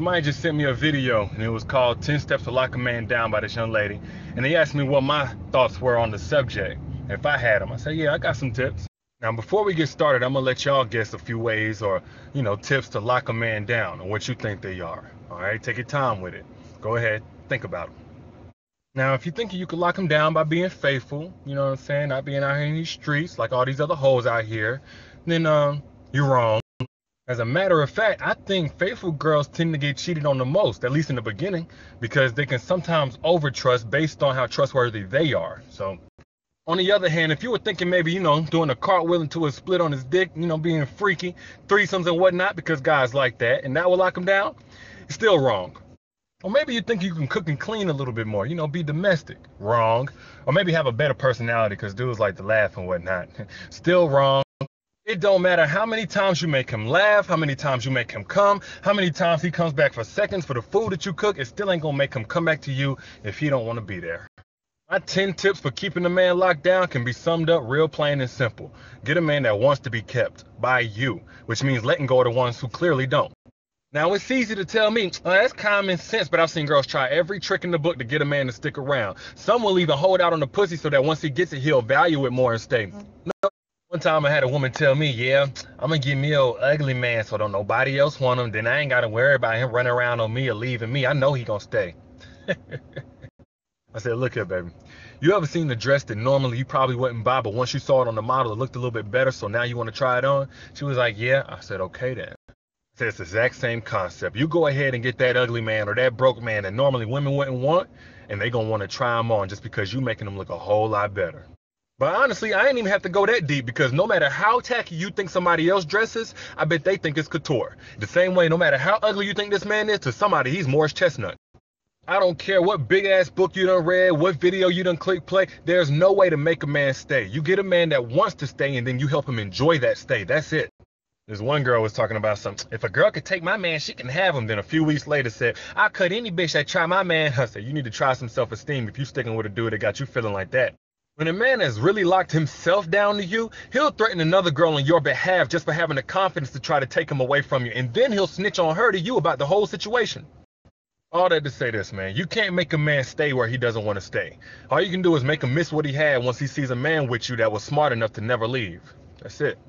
somebody just sent me a video, and it was called 10 Steps to Lock a Man Down by this young lady. And they asked me what my thoughts were on the subject. If I had them, I said, yeah, I got some tips. Now, before we get started, I'm going to let y'all guess a few ways or, tips to lock a man down and what you think they are. All right, take your time with it. Go ahead, think about them. Now, if you think you can lock him down by being faithful, you know what I'm saying, not being out here in these streets like all these other hoes out here, then you're wrong. As a matter of fact, I think faithful girls tend to get cheated on the most, at least in the beginning, because they can sometimes overtrust based on how trustworthy they are. So, on the other hand, if you were thinking maybe, doing a cartwheel into a split on his dick, being freaky, threesomes and whatnot, because guys like that, and that will lock him down, it's still wrong. Or maybe you think you can cook and clean a little bit more, be domestic. Wrong. Or maybe have a better personality because dudes like to laugh and whatnot. Still wrong. It don't matter how many times you make him laugh, how many times you make him come, how many times he comes back for seconds for the food that you cook, it still ain't gonna make him come back to you if he don't want to be there. My 10 tips for keeping a man locked down can be summed up real plain and simple. Get a man that wants to be kept by you, which means letting go of the ones who clearly don't. Now, it's easy to tell me, that's common sense, but I've seen girls try every trick in the book to get a man to stick around. Some will even hold out on the pussy so that once he gets it, he'll value it more and stay. No. One time I had a woman tell me, yeah, I'm going to get me an ugly man so don't nobody else want him. Then I ain't got to worry about him running around on me or leaving me. I know he going to stay. I said, look here, baby. You ever seen the dress that normally you probably wouldn't buy, but once you saw it on the model, it looked a little bit better, so now you want to try it on? She was like, yeah. I said, okay then. It's the exact same concept. You go ahead and get that ugly man or that broke man that normally women wouldn't want, and they gonna want to try him on just because you making them look a whole lot better. But honestly, I ain't even have to go that deep because no matter how tacky you think somebody else dresses, I bet they think it's couture. The same way, no matter how ugly you think this man is, to somebody he's Morris Chestnut. I don't care what big ass book you done read, what video you done click play, there's no way to make a man stay. You get a man that wants to stay and then you help him enjoy that stay. That's it. This one girl was talking about something. If a girl could take my man, she can have him. Then a few weeks later said, I cut any bitch that try my man. I said, you need to try some self-esteem if you sticking with a dude that got you feeling like that. When a man has really locked himself down to you, he'll threaten another girl on your behalf just for having the confidence to try to take him away from you. And then he'll snitch on her to you about the whole situation. All that to say this, man. You can't make a man stay where he doesn't want to stay. All you can do is make him miss what he had once he sees a man with you that was smart enough to never leave. That's it.